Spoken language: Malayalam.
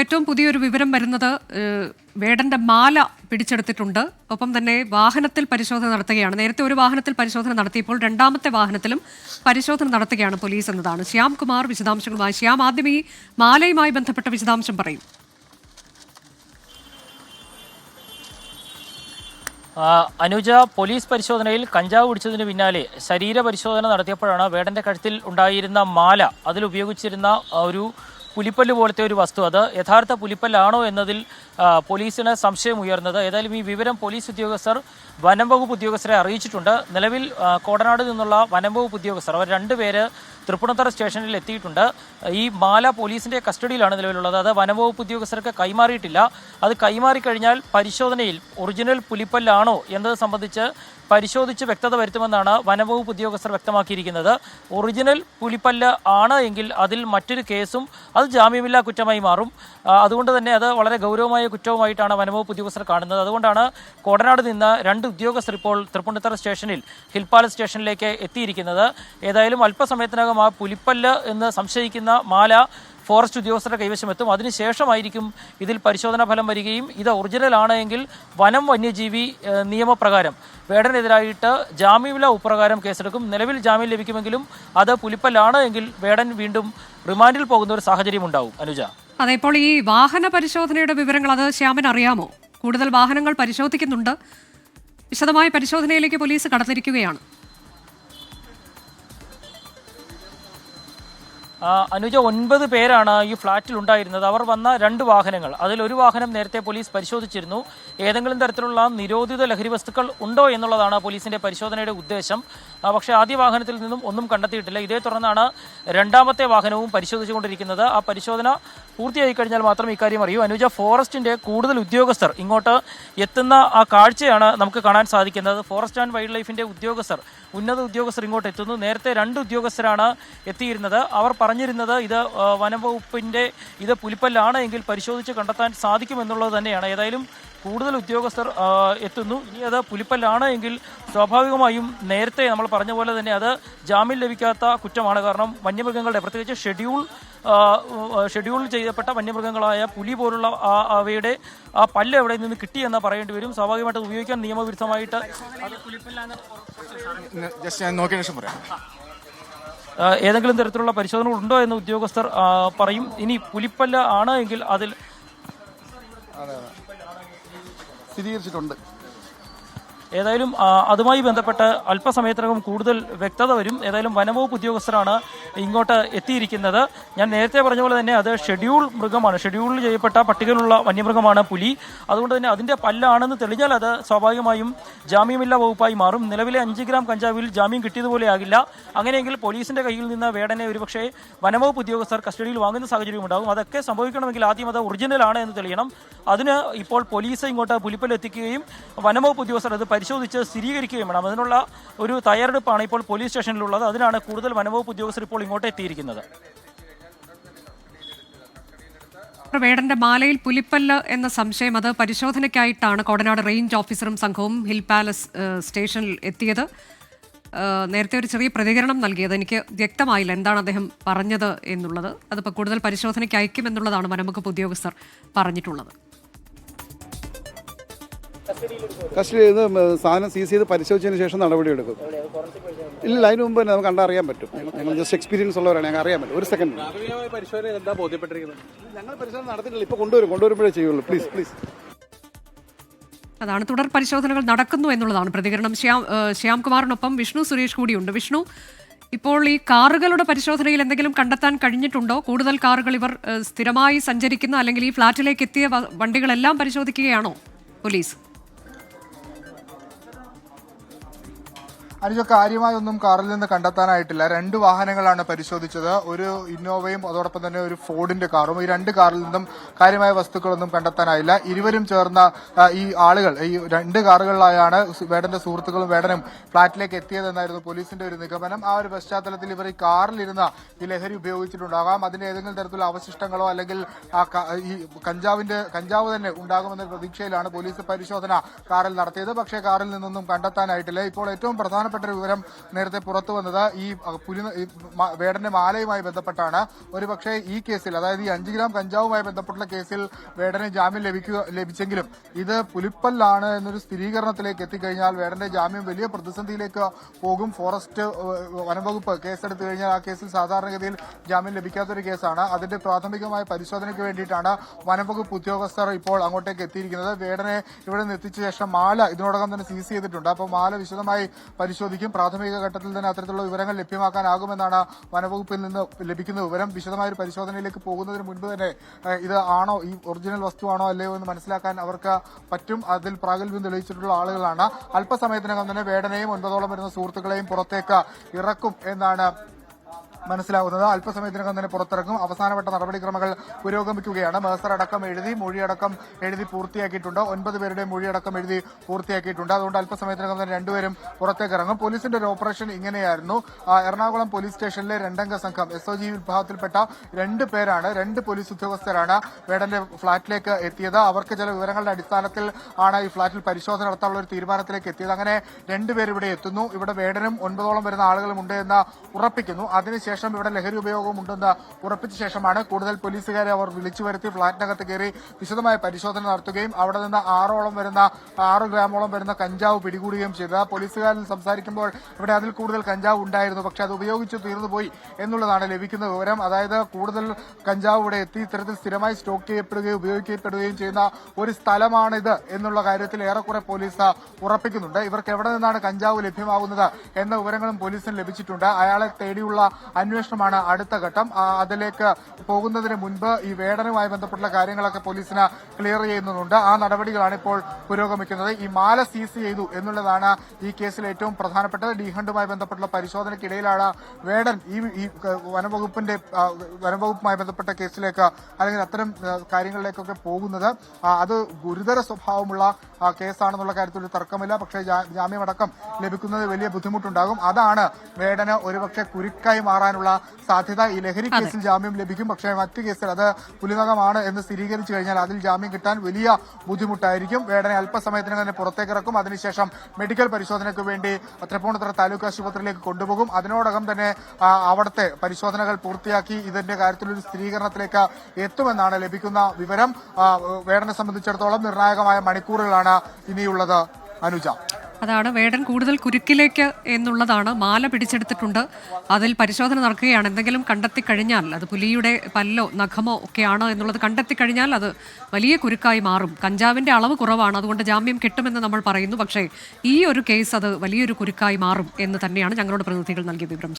ഏറ്റവും പുതിയൊരു വിവരം വരുന്നത് വേടന്റെ മാല പിടിച്ചെടുത്തിട്ടുണ്ട്. ഒപ്പം തന്നെ വാഹനത്തിൽ പരിശോധന നടത്തുകയാണ്. നേരത്തെ ഒരു വാഹനത്തിൽ പരിശോധന നടത്തിയപ്പോൾ രണ്ടാമത്തെ വാഹനത്തിലും പരിശോധന നടത്തുകയാണ് പോലീസ് എന്നതാണ്. ശ്യാം കുമാർ വിശദാംശങ്ങളുമായി. ശ്യാം, ആദ്യം ഈ മാലയുമായി ബന്ധപ്പെട്ട വിശദാംശം പറയും. അനുജ, പോലീസ് പരിശോധനയിൽ കഞ്ചാവ് പിടിച്ചതിന് പിന്നാലെ ശരീര പരിശോധന നടത്തിയപ്പോഴാണ് വേടന്റെ കഴുത്തിൽ ഉണ്ടായിരുന്ന മാല, അതിൽ ഉപയോഗിച്ചിരുന്ന ഒരു പുലിപ്പല്ല് പോലത്തെ ഒരു വസ്തു, അത് യഥാർത്ഥ പുലിപ്പല്ലാണോ എന്നതിൽ പോലീസിന് സംശയം ഉയർന്നത്. ഏതായാലും ഈ വിവരം പോലീസ് ഉദ്യോഗസ്ഥർ വനം വകുപ്പ് ഉദ്യോഗസ്ഥരെ അറിയിച്ചിട്ടുണ്ട്. നിലവിൽ കോടനാട് നിന്നുള്ള വനം വകുപ്പ് ഉദ്യോഗസ്ഥർ അവർ രണ്ടുപേര് തൃപ്പൂണിത്തുറ സ്റ്റേഷനിൽ എത്തിയിട്ടുണ്ട്. ഈ മാല പോലീസിന്റെ കസ്റ്റഡിയിലാണ് നിലവിലുള്ളത്. അത് വനം വകുപ്പ് ഉദ്യോഗസ്ഥർക്ക് കൈമാറിയിട്ടില്ല. അത് കൈമാറിക്കഴിഞ്ഞാൽ പരിശോധനയിൽ ഒറിജിനൽ പുലിപ്പല്ലാണോ എന്നത് സംബന്ധിച്ച് പരിശോധിച്ച് വ്യക്തത വരുത്തുമെന്നാണ് വനംവകുപ്പ് ഉദ്യോഗസ്ഥർ വ്യക്തമാക്കിയിരിക്കുന്നത്. ഒറിജിനൽ പുലിപ്പല്ല് ആണ് എങ്കിൽ അതിൽ മറ്റൊരു കേസും അത് ജാമ്യമില്ലാ കുറ്റമായി മാറും. അതുകൊണ്ട് തന്നെ അത് വളരെ ഗൗരവമായ കുറ്റവുമായിട്ടാണ് വനംവകുപ്പ് ഉദ്യോഗസ്ഥർ കാണുന്നത്. അതുകൊണ്ടാണ് കോടനാട് നിന്ന് രണ്ട് ഉദ്യോഗസ്ഥർ ഇപ്പോൾ തൃപ്പൂണിത്തുറ സ്റ്റേഷനിൽ ഹിൽ പാലസ് സ്റ്റേഷനിലേക്ക് എത്തിയിരിക്കുന്നത്. ഏതായാലും അല്പസമയത്തിനകം ആ പുലിപ്പല്ല് എന്ന് സംശയിക്കുന്ന മാല ഫോറസ്റ്റ് ഉദ്യോഗസ്ഥരുടെ കൈവശമെത്തും. അതിനുശേഷമായിരിക്കും ഇതിൽ പരിശോധനാ ഫലം വരികയും ഇത് ഒറിജിനൽ ആണ് എങ്കിൽ വനം വന്യജീവി നിയമപ്രകാരം വേടനെതിരായിട്ട് ജാമ്യമില്ലാ ഉപ്രകാരം കേസെടുക്കും. നിലവിൽ ജാമ്യം ലഭിക്കുമെങ്കിലും അത് പുലിപ്പല്ലാണ് എങ്കിൽ വേടൻ വീണ്ടും റിമാൻഡിൽ പോകുന്ന ഒരു സാഹചര്യം ഉണ്ടാവും. അനുജ, ഇപ്പോൾ ഈ വാഹന പരിശോധനയുടെ വിവരങ്ങൾ അത് ശ്യാമിന് അറിയാമോ? കൂടുതൽ വാഹനങ്ങൾ പരിശോധിക്കുന്നുണ്ട്. വിശദമായ പരിശോധനയിലേക്ക് പോലീസ് കടന്നിരിക്കുകയാണ്. അനുജ, 9 പേരാണ് ഈ ഫ്ളാറ്റിൽ ഉണ്ടായിരുന്നത്. അവർ വന്ന 2 വാഹനങ്ങൾ, അതിലൊരു വാഹനം നേരത്തെ പോലീസ് പരിശോധിച്ചിരുന്നു. ഏതെങ്കിലും തരത്തിലുള്ള നിരോധിത ലഹരി വസ്തുക്കൾ ഉണ്ടോ എന്നുള്ളതാണ് പോലീസിന്റെ പരിശോധനയുടെ ഉദ്ദേശം. പക്ഷേ ആദ്യ വാഹനത്തിൽ നിന്നും ഒന്നും കണ്ടെത്തിയിട്ടില്ല. ഇതേ തുടർന്നാണ് രണ്ടാമത്തെ വാഹനവും പരിശോധിച്ചുകൊണ്ടിരിക്കുന്നത്. ആ പരിശോധന പൂർത്തിയായി കഴിഞ്ഞാൽ മാത്രം ഇക്കാര്യം അറിയൂ. അനുജ, ഫോറസ്റ്റിന്റെ കൂടുതൽ ഉദ്യോഗസ്ഥർ ഇങ്ങോട്ട് എത്തുന്ന ആ കാഴ്ചയാണ് നമുക്ക് കാണാൻ സാധിക്കുന്നത്. ഫോറസ്റ്റ് ആൻഡ് വൈൽഡ് ലൈഫിന്റെ ഉദ്യോഗസ്ഥർ, ഉന്നത ഉദ്യോഗസ്ഥർ ഇങ്ങോട്ട് എത്തുന്നു. നേരത്തെ 2 ഉദ്യോഗസ്ഥരാണ് എത്തിയിരുന്നത്. അവർ പറഞ്ഞിരുന്നത് ഇത് വനം വകുപ്പിന്റെ ഇത് പുലിപ്പല്ലാണ് എങ്കിൽ പരിശോധിച്ച് കണ്ടെത്താൻ സാധിക്കുമെന്നുള്ളത് തന്നെയാണ്. ഏതായാലും കൂടുതൽ ഉദ്യോഗസ്ഥർ എത്തുന്നു. ഇനി അത് പുലിപ്പല്ലാണ് എങ്കിൽ സ്വാഭാവികമായും നേരത്തെ നമ്മൾ പറഞ്ഞ പോലെ തന്നെ അത് ജാമ്യം ലഭിക്കാത്ത കുറ്റമാണ്. കാരണം വന്യമൃഗങ്ങളുടെ, പ്രത്യേകിച്ച് ഷെഡ്യൂൾ ചെയ്യപ്പെട്ട വന്യമൃഗങ്ങളായ പുലി പോലുള്ള അവയുടെ ആ പല്ല് എവിടെ നിന്ന് കിട്ടിയെന്ന് പറയേണ്ടി വരും. സ്വാഭാവികമായിട്ട് ഉപയോഗിക്കാൻ നിയമവിരുദ്ധമായിട്ട് ഏതെങ്കിലും തരത്തിലുള്ള പരിശോധനകൾ ഉണ്ടോ എന്ന് ഉദ്യോഗസ്ഥർ പറയും. ഇനി പുലിപ്പല്ല് ആണ് എങ്കിൽ അതിൽ സ്ഥിരീകരിച്ചിട്ടുണ്ട്. ഏതായാലും അതുമായി ബന്ധപ്പെട്ട് അല്പസമയത്തിനകം കൂടുതൽ വ്യക്തത വരും. ഏതായാലും വനംവകുപ്പ് ഉദ്യോഗസ്ഥരാണ് ഇങ്ങോട്ട് എത്തിയിരിക്കുന്നത്. ഞാൻ നേരത്തെ പറഞ്ഞ പോലെ തന്നെ അത് ഷെഡ്യൂൾ മൃഗമാണ്, ഷെഡ്യൂൾ ചെയ്യപ്പെട്ട പട്ടികയിലുള്ള വന്യമൃഗമാണ് പുലി. അതുകൊണ്ട് തന്നെ അതിൻ്റെ പല്ലാണെന്ന് തെളിഞ്ഞാൽ അത് സ്വാഭാവികമായും ജാമ്യമില്ലാ വകുപ്പായി മാറും. നിലവിലെ 5 ഗ്രാം കഞ്ചാവിൽ ജാമ്യം കിട്ടിയതുപോലെ ആകില്ല. അങ്ങനെയെങ്കിൽ പോലീസിന്റെ കയ്യിൽ നിന്ന് വേടനെ ഒരുപക്ഷെ വനംവകുപ്പ് ഉദ്യോഗസ്ഥർ കസ്റ്റഡിയിൽ വാങ്ങുന്ന സാഹചര്യം ഉണ്ടാകും. അതൊക്കെ സംഭവിക്കണമെങ്കിൽ ആദ്യം അത് ഒറിജിനൽ ആണ് എന്ന് തെളിയണം. അതിന് ഇപ്പോൾ പോലീസ് ഇങ്ങോട്ട് പുലിപ്പല്ല് എത്തിക്കുകയും വനംവകുപ്പ് ഉദ്യോഗസ്ഥർ അത് പരിശോധിച്ച് സ്ഥിരീകരിക്കുകയും വേണം. അതിനുള്ള ഒരു തയ്യാറെടുപ്പാണ് ഇപ്പോൾ പോലീസ് സ്റ്റേഷനിലുള്ളത്. അതിനാണ് കൂടുതൽ വനംവകുപ്പ് ഉദ്യോഗസ്ഥർ ഇപ്പോൾ ഇങ്ങോട്ട് എത്തിയിരിക്കുന്നത്. വേടന്റെ മാലയിൽ പുലിപ്പല്ല് എന്ന സംശയം, അത് പരിശോധനയ്ക്കായിട്ടാണ് കോടനാട് റേഞ്ച് ഓഫീസറും സംഘവും ഹിൽ പാലസ് സ്റ്റേഷനിൽ എത്തിയത്. നേരത്തെ ഒരു ചെറിയ പ്രതികരണം നൽകിയത് എനിക്ക് വ്യക്തമായില്ല എന്താണ് അദ്ദേഹം പറഞ്ഞത് എന്നുള്ളത്. അതിപ്പോൾ കൂടുതൽ പരിശോധനയ്ക്ക് അയക്കുമെന്നുള്ളതാണ് വനംവകുപ്പ് ഉദ്യോഗസ്ഥർ പറഞ്ഞിട്ടുള്ളത്. കസ്റ്റഡിയിൽ നിന്ന് സാധനം സീസ് ചെയ്ത് പരിശോധിച്ചതിന് ശേഷം നടപടിയെടുക്കും. ഇല്ല, അതിന് മുമ്പ് തന്നെ നമുക്ക് കണ്ടറിയാൻ പറ്റും. ഞങ്ങൾ ജസ്റ്റ് എക്സ്പീരിയൻസ് ഉള്ളവരാണ്, ഞങ്ങൾ അറിയാൻ പറ്റും. ഒരു സെക്കൻഡ്, ഞങ്ങൾ പരിശോധന നടത്തിയിട്ടില്ല. ഇപ്പോൾ കൊണ്ടുവരുമ്പോഴേ ചെയ്യുള്ളൂ. പ്ലീസ്. അതാണ്, തുടർ പരിശോധനകൾ നടക്കുന്നു എന്നുള്ളതാണ് പ്രതികരണം. ശ്യാംകുമാറിനൊപ്പം വിഷ്ണു സുരേഷ് കൂടിയുണ്ട്. വിഷ്ണു, ഇപ്പോൾ ഈ കാറുകളുടെ പരിശോധനയിൽ എന്തെങ്കിലും കണ്ടെത്താൻ കഴിഞ്ഞിട്ടുണ്ടോ? കൂടുതൽ കാറുകൾ ഇവർ സ്ഥിരമായി സഞ്ചരിക്കുന്ന അല്ലെങ്കിൽ ഈ ഫ്ളാറ്റിലേക്ക് എത്തിയ വണ്ടികളെല്ലാം പരിശോധിക്കുകയാണോ പോലീസ്? അനുജ, കാര്യമായൊന്നും കാറിൽ നിന്ന് കണ്ടെത്താനായിട്ടില്ല. 2 വാഹനങ്ങളാണ് പരിശോധിച്ചത്. ഒരു ഇന്നോവയും അതോടൊപ്പം തന്നെ ഒരു ഫോർഡിന്റെ കാറും. ഈ 2 കാറിൽ നിന്നും കാര്യമായ വസ്തുക്കളൊന്നും കണ്ടെത്താനായില്ല. ഇരുവരും ചേർന്ന ഈ ആളുകൾ ഈ 2 കാറുകളിലായാണ് വേടന്റെ സുഹൃത്തുക്കളും വേടനും ഫ്ളാറ്റിലേക്ക് എത്തിയതെന്നായിരുന്നു പോലീസിന്റെ ഒരു നിഗമനം. ആ ഒരു പശ്ചാത്തലത്തിൽ ഇവർ ഈ കാറിലിരുന്ന ഈ ലഹരി ഉപയോഗിച്ചിട്ടുണ്ടാകാം. അതിന്റെ ഏതെങ്കിലും തരത്തിലുള്ള അവശിഷ്ടങ്ങളോ അല്ലെങ്കിൽ ഈ കഞ്ചാവ് തന്നെ ഉണ്ടാകുമെന്ന പ്രതീക്ഷയിലാണ് പോലീസ് പരിശോധന കാറിൽ നടത്തിയത്. പക്ഷേ കാറിൽ നിന്നൊന്നും കണ്ടെത്താനായിട്ടില്ല. ഇപ്പോൾ ഏറ്റവും പ്രധാനപ്പെട്ട പ്രധാനപ്പെട്ട ഒരു വിവരം നേരത്തെ പുറത്തു വന്നത് ഈ വേടന്റെ മാലയുമായി ബന്ധപ്പെട്ടാണ്. ഒരുപക്ഷെ ഈ കേസിൽ, അതായത് ഈ 5 ഗ്രാം കഞ്ചാവുമായി ബന്ധപ്പെട്ടുള്ള കേസിൽ വേടന് ജാമ്യം ലഭിച്ചെങ്കിലും ഇത് പുലിപ്പല്ലാണ് എന്നൊരു സ്ഥിരീകരണത്തിലേക്ക് എത്തിക്കഴിഞ്ഞാൽ വേടന്റെ ജാമ്യം വലിയ പ്രതിസന്ധിയിലേക്ക് പോകും. ഫോറസ്റ്റ് വനംവകുപ്പ് കേസെടുത്തു കഴിഞ്ഞാൽ ആ കേസിൽ സാധാരണഗതിയിൽ ജാമ്യം ലഭിക്കാത്തൊരു കേസാണ്. അതിന്റെ പ്രാഥമികമായ പരിശോധനയ്ക്ക് വേണ്ടിയിട്ടാണ് വനംവകുപ്പ് ഉദ്യോഗസ്ഥർ ഇപ്പോൾ അങ്ങോട്ടേക്ക് എത്തിയിരിക്കുന്നത്. വേടനെ ഇവിടെ നിന്ന് എത്തിച്ച ശേഷം മാല ഇതിനോടകം തന്നെ സീസ് ചെയ്തിട്ടുണ്ട്. അപ്പോൾ മാല വിശദമായി പരിശോധിക്കും. പ്രാഥമിക ഘട്ടത്തിൽ തന്നെ അത്തരത്തിലുള്ള വിവരങ്ങൾ ലഭ്യമാക്കാനാകുമെന്നാണ് വനംവകുപ്പിൽ നിന്ന് ലഭിക്കുന്ന വിവരം. വിശദമായ ഒരു പരിശോധനയിലേക്ക് പോകുന്നതിന് മുൻപ് തന്നെ ഇത് ആണോ, ഈ ഒറിജിനൽ വസ്തുവാണോ അല്ലയോ എന്ന് മനസ്സിലാക്കാൻ അവർക്ക് പറ്റും. അതിൽ പ്രാഗൽഭ്യം തെളിയിച്ചിട്ടുള്ള ആളുകളാണ്. അല്പസമയത്തിനകം തന്നെ വേടനെയും 9ഓളം വരുന്ന സുഹൃത്തുക്കളെയും പുറത്തേക്ക് ഇറക്കും എന്നാണ് മനസ്സിലാവുന്നത്. അല്പസമയത്തിനകം തന്നെ പുറത്തിറങ്ങും. അവസാനവട്ട നടപടിക്രമങ്ങൾ പുരോഗമിക്കുകയാണ്. മേസർ അടക്കം എഴുതി, മൊഴിയടക്കം എഴുതി പൂർത്തിയാക്കിയിട്ടുണ്ട്. 9 പേരുടെ മൊഴിയടക്കം എഴുതി പൂർത്തിയാക്കിയിട്ടുണ്ട്. അതുകൊണ്ട് അല്പസമയത്തിനകം തന്നെ 2 പേരും പുറത്തേക്ക് ഇറങ്ങും. പോലീസിന്റെ ഒരു ഓപ്പറേഷൻ ഇങ്ങനെയായിരുന്നു. എറണാകുളം പോലീസ് സ്റ്റേഷനിലെ 2 സംഘം SOG വിഭാഗത്തിൽപ്പെട്ട 2 പേരാണ്, 2 പോലീസ് ഉദ്യോഗസ്ഥരാണ് വേടന്റെ ഫ്ളാറ്റിലേക്ക് എത്തിയത്. അവർക്ക് ചില വിവരങ്ങളുടെ അടിസ്ഥാനത്തിൽ ആണ് ഈ ഫ്ളാറ്റിൽ പരിശോധന നടത്താനുള്ള ഒരു തീരുമാനത്തിലേക്ക് എത്തിയത്. അങ്ങനെ 2 പേർ ഇവിടെ എത്തുന്നു. ഇവിടെ വേടനും 9ഓളം വരുന്ന ആളുകളും ഉണ്ട് എന്ന് ഉറപ്പിക്കുന്നു. അതിനുശേഷം ഇവിടെ ലഹരി ഉപയോഗം ഉണ്ടെന്ന് ഉറപ്പിച്ച ശേഷമാണ് കൂടുതൽ പോലീസുകാരെ അവർ വിളിച്ചു വരുത്തി ഫ്ളാറ്റിനകത്ത് കയറി വിശദമായ പരിശോധന നടത്തുകയും അവിടെ നിന്ന് 6 ഗ്രാമോളം വരുന്ന കഞ്ചാവ് പിടികൂടുകയും ചെയ്തത്. പോലീസുകാരിൽ സംസാരിക്കുമ്പോൾ ഇവിടെ അതിൽ കൂടുതൽ കഞ്ചാവ് ഉണ്ടായിരുന്നു, പക്ഷെ അത് ഉപയോഗിച്ച് തീർന്നുപോയി എന്നുള്ളതാണ് ലഭിക്കുന്ന വിവരം. അതായത് കൂടുതൽ കഞ്ചാവ് ഇവിടെ എത്തി ഇത്തരത്തിൽ സ്ഥിരമായി സ്റ്റോക്ക് ചെയ്യപ്പെടുകയും ഉപയോഗിക്കപ്പെടുകയും ചെയ്യുന്ന ഒരു സ്ഥലമാണിത് എന്നുള്ള കാര്യത്തിൽ ഏറെക്കുറെ പോലീസ് ഉറപ്പിക്കുന്നുണ്ട്. ഇവർക്ക് എവിടെ നിന്നാണ് കഞ്ചാവ് ലഭ്യമാകുന്നത് എന്ന വിവരങ്ങളും പോലീസിന് ലഭിച്ചിട്ടുണ്ട്. അയാളെ തേടിയുള്ള അന്വേഷണമാണ് അടുത്ത ഘട്ടം. അതിലേക്ക് പോകുന്നതിന് മുൻപ് ഈ വേടനുമായി ബന്ധപ്പെട്ടുള്ള കാര്യങ്ങളൊക്കെ പോലീസിന് ക്ലിയർ ചെയ്യുന്നുണ്ട്. ആ നടപടികളാണ് ഇപ്പോൾ പുരോഗമിക്കുന്നത്. ഈ മാല സീസ് ചെയ്തു എന്നുള്ളതാണ് ഈ കേസിൽ ഏറ്റവും പ്രധാനപ്പെട്ടത്. ഡി ഹണ്ടുമായി ബന്ധപ്പെട്ടുള്ള പരിശോധനയ്ക്കിടയിലാണ് വേടൻ ഈ വനംവകുപ്പുമായി ബന്ധപ്പെട്ട കേസിലേക്ക് അല്ലെങ്കിൽ അത്തരം കാര്യങ്ങളിലേക്കൊക്കെ പോകുന്നത്. അത് ഗുരുതര സ്വഭാവമുള്ള കേസാണെന്നുള്ള കാര്യത്തിൽ ഒരു തർക്കമില്ല. പക്ഷേ ജാമ്യമടക്കം ലഭിക്കുന്നത് വലിയ ബുദ്ധിമുട്ടുണ്ടാകും. അതാണ് വേടന് ഒരുപക്ഷെ കുരുക്കായി മാറാനുള്ള സാധ്യത. ഈ ലഹരി കേസിൽ ജാമ്യം ലഭിക്കും, പക്ഷേ മറ്റു കേസിൽ അത് പുലിനകമാണ് എന്ന് സ്ഥിരീകരിച്ചു കഴിഞ്ഞാൽ അതിൽ ജാമ്യം കിട്ടാൻ വലിയ ബുദ്ധിമുട്ടായിരിക്കും. വേടനെ അല്പസമയത്തിനകം തന്നെ പുറത്തേക്കിറക്കും. അതിനുശേഷം മെഡിക്കൽ പരിശോധനയ്ക്ക് വേണ്ടി തൃപ്പൂണിത്തുറ താലൂക്ക് ആശുപത്രിയിലേക്ക് കൊണ്ടുപോകും. അതിനോടകം തന്നെ അവിടുത്തെ പരിശോധനകൾ പൂർത്തിയാക്കി ഇതിന്റെ കാര്യത്തിലൊരു സ്ഥിരീകരണത്തിലേക്ക് എത്തുമെന്നാണ് ലഭിക്കുന്ന വിവരം. വേടനെ സംബന്ധിച്ചിടത്തോളം നിർണായകമായ മണിക്കൂറുകളാണ് ഇനിയുള്ളത്. അനുജ, അതാണ് വേടൻ കൂടുതൽ കുരുക്കിലേക്ക് എന്നുള്ളതാണ്. മാല പിടിച്ചെടുത്തിട്ടുണ്ട്, അതിൽ പരിശോധന നടക്കുകയാണ്. എന്തെങ്കിലും കണ്ടെത്തിക്കഴിഞ്ഞാൽ അത് പുലിയുടെ പല്ലോ നഖമോ ഒക്കെയാണ് എന്നുള്ളത് കണ്ടെത്തിക്കഴിഞ്ഞാൽ അത് വലിയ കുരുക്കായി മാറും. കഞ്ചാവിന്റെ അളവ് കുറവാണ്, അതുകൊണ്ട് ജാമ്യം കിട്ടുമെന്ന് നമ്മൾ പറയുന്നു. പക്ഷേ ഈ ഒരു കേസ് അത് വലിയൊരു കുരുക്കായി മാറും എന്ന് തന്നെയാണ് ഞങ്ങളുടെ പ്രതിനിധികൾ നൽകിയ വിവരം.